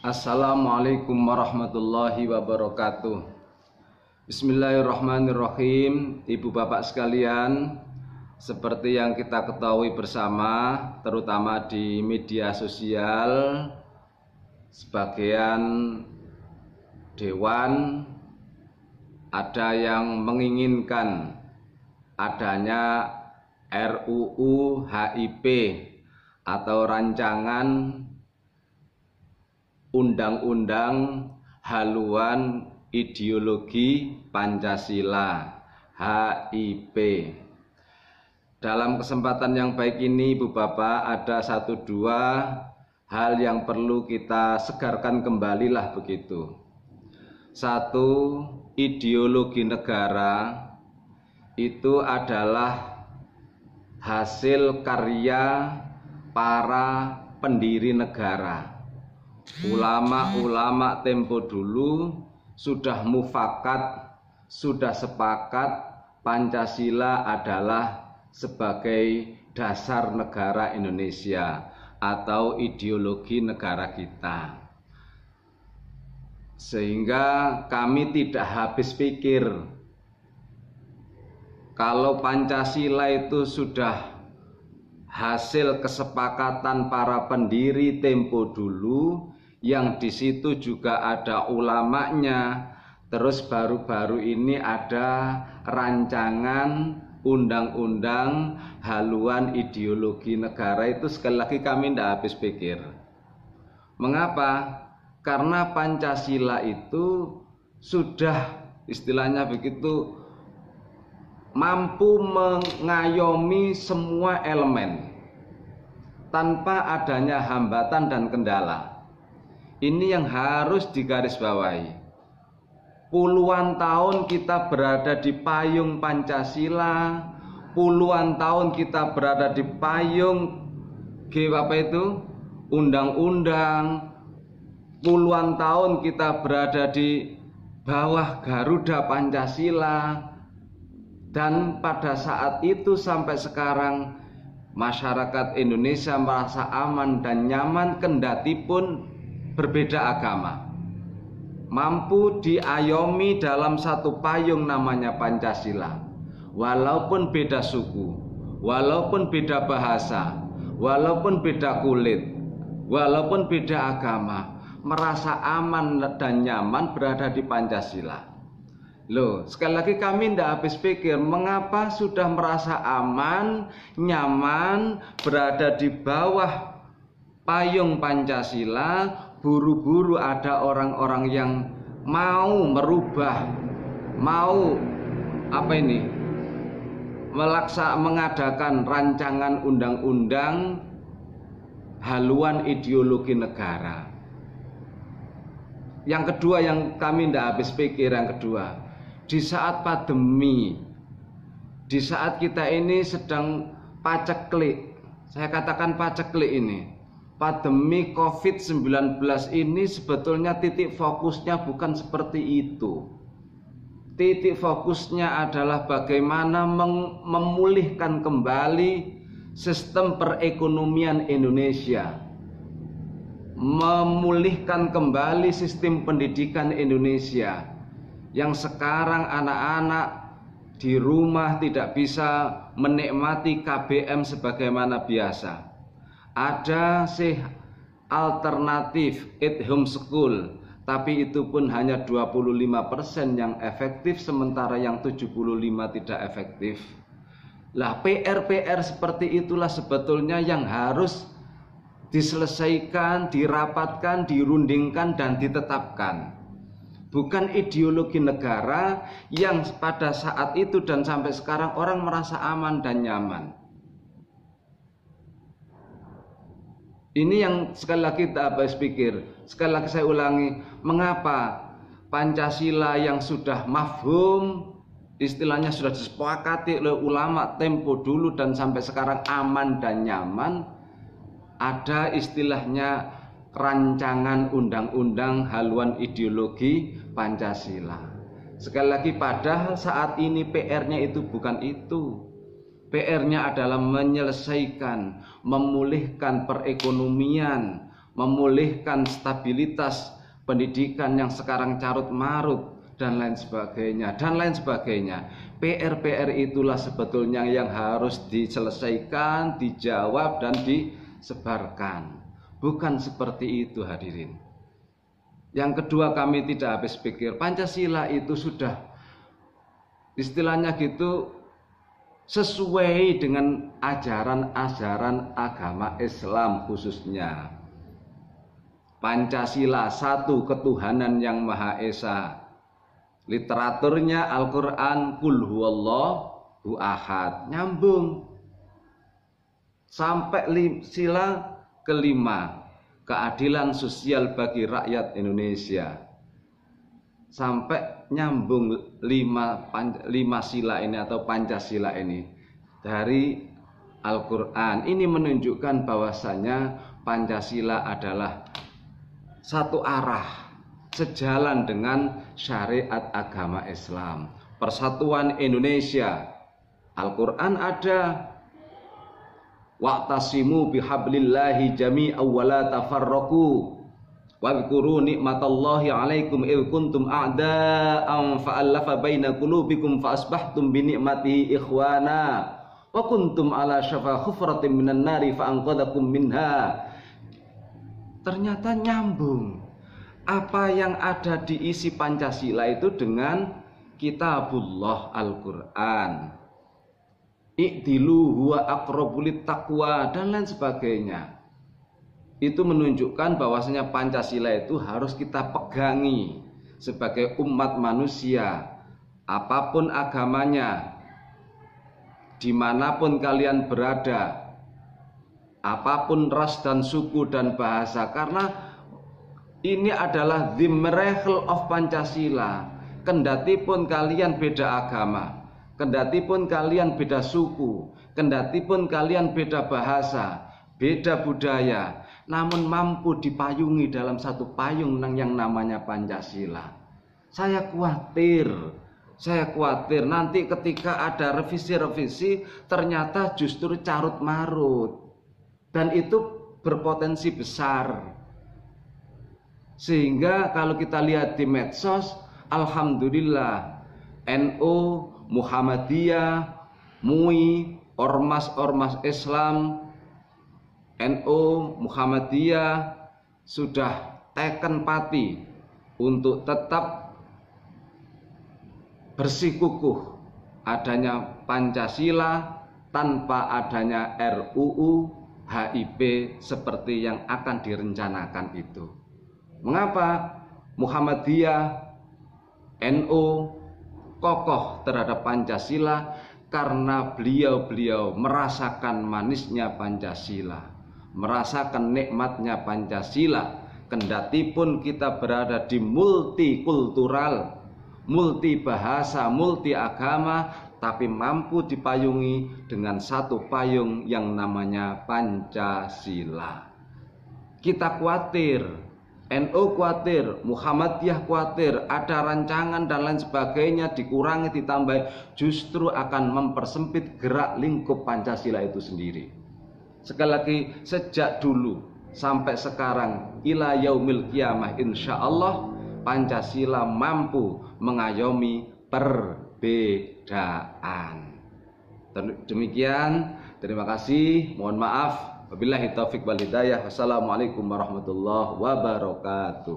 Assalamualaikum warahmatullahi wabarakatuh. Bismillahirrahmanirrahim. Ibu bapak sekalian, seperti yang kita ketahui bersama, terutama di media sosial, sebagian dewan ada yang menginginkan adanya RUU HIP atau rancangan Undang-Undang Haluan Ideologi Pancasila HIP. Dalam kesempatan yang baik ini, Ibu Bapak, ada satu dua hal yang perlu kita segarkan kembali lah begitu. Satu, ideologi negara itu adalah hasil karya para pendiri negara. Ulama-ulama tempo dulu sudah mufakat, sudah sepakat Pancasila adalah sebagai dasar negara Indonesia atau ideologi negara kita. Sehingga kami tidak habis pikir kalau Pancasila itu sudah hasil kesepakatan para pendiri tempo dulu, yang di situ juga ada ulamanya. Terus baru-baru ini ada rancangan undang-undang haluan ideologi negara, itu sekali lagi kami tidak habis pikir. Mengapa? Karena Pancasila itu sudah istilahnya begitu mampu mengayomi semua elemen tanpa adanya hambatan dan kendala. Ini yang harus digarisbawahi. Puluhan tahun kita berada di payung Pancasila, puluhan tahun kita berada di payung undang-undang, puluhan tahun kita berada di bawah Garuda Pancasila, dan pada saat itu sampai sekarang masyarakat Indonesia merasa aman dan nyaman kendati pun berbeda agama, mampu diayomi dalam satu payung namanya Pancasila. Walaupun beda suku, walaupun beda bahasa, walaupun beda kulit, walaupun beda agama, merasa aman dan nyaman berada di Pancasila. Loh, sekali lagi kami tidak habis pikir mengapa sudah merasa aman, nyaman berada di bawah payung Pancasila, buru-buru ada orang-orang yang mau merubah, mau mengadakan rancangan undang-undang haluan ideologi negara. Yang kedua yang kami tidak habis pikir, yang kedua, di saat pandemi, di saat kita ini sedang paceklik, saya katakan paceklik ini, pandemi COVID-19 ini sebetulnya titik fokusnya bukan seperti itu. Titik fokusnya adalah bagaimana memulihkan kembali sistem perekonomian Indonesia, memulihkan kembali sistem pendidikan Indonesia, yang sekarang anak-anak di rumah tidak bisa menikmati KBM sebagaimana biasa. Ada alternatif at home school, tapi itu pun hanya 25% yang efektif, sementara yang 75% tidak efektif. Lah, PR seperti itulah sebetulnya yang harus diselesaikan, dirapatkan, dirundingkan dan ditetapkan. Bukan ideologi negara yang pada saat itu dan sampai sekarang orang merasa aman dan nyaman. Ini yang sekali lagi tak habis pikir. Sekali lagi saya ulangi, mengapa Pancasila yang sudah mafhum, istilahnya sudah disepakati oleh ulama tempo dulu dan sampai sekarang aman dan nyaman, ada istilahnya rancangan undang-undang haluan ideologi Pancasila. Sekali lagi, padahal saat ini PR-nya itu bukan itu. PR-nya adalah menyelesaikan, memulihkan perekonomian, memulihkan stabilitas pendidikan yang sekarang carut marut, dan lain sebagainya, dan lain sebagainya. PR-PR itulah sebetulnya yang harus diselesaikan, dijawab, dan disebarkan. Bukan seperti itu, hadirin. Yang kedua, kami tidak habis pikir, Pancasila itu sudah istilahnya gitu sesuai dengan ajaran-ajaran agama Islam khususnya. Pancasila, satu ketuhanan yang Maha Esa. Literaturnya Al-Quran, Qul huwallahu ahad, nyambung. Sampai sila kelima, keadilan sosial bagi rakyat Indonesia. Sampai nyambung lima sila ini atau Pancasila ini dari Al-Quran. Ini menunjukkan bahwasanya Pancasila adalah satu arah, sejalan dengan syariat agama Islam. Persatuan Indonesia, Al-Quran ada, wa'tasimu bihablillahi jami'an wa la tafarraqu wadhkuru nikmatallahi 'alaikum idh kuntum a'da'an fa'alafa baina qulubikum fa asbahtum bi ni'matihi ikhwana wa kuntum ala syafa hufratin minan nari fa anqadhakum minha. Ternyata nyambung apa yang ada di isi Pancasila itu dengan kitabullah Al-Quran. I'dilu huwa aqrabulit taqwa dan lain sebagainya. Itu menunjukkan bahwasanya Pancasila itu harus kita pegangi sebagai umat manusia, apapun agamanya, dimanapun kalian berada, apapun ras dan suku dan bahasa, karena ini adalah the miracle of Pancasila. Kendatipun kalian beda agama, kendatipun kalian beda suku, kendatipun kalian beda bahasa, beda budaya, namun mampu dipayungi dalam satu payung yang namanya Pancasila. Saya khawatir nanti ketika ada revisi-revisi ternyata justru carut marut. Dan itu berpotensi besar. Sehingga kalau kita lihat di medsos, alhamdulillah NU, Muhammadiyah, MUI, ormas-ormas Islam, NU, Muhammadiyah sudah teken pati untuk tetap bersikukuh adanya Pancasila tanpa adanya RUU HIP seperti yang akan direncanakan itu. Mengapa Muhammadiyah, NU kokoh terhadap Pancasila? Karena beliau-beliau merasakan manisnya Pancasila, merasakan nikmatnya Pancasila. Kendatipun kita berada di multikultural, multi bahasa, multi agama, tapi mampu dipayungi dengan satu payung yang namanya Pancasila. Kita khawatir, NU khawatir, Muhammadiyah khawatir, ada rancangan dan lain sebagainya dikurangi, ditambah, justru akan mempersempit gerak lingkup Pancasila itu sendiri. Sekali lagi, sejak dulu sampai sekarang ila yaumil qiyamah, insyaallah Pancasila mampu mengayomi perbedaan. Demikian, terima kasih, mohon maaf, wabillahi taufik wal hidayah. Wassalamualaikum warahmatullahi wabarakatuh.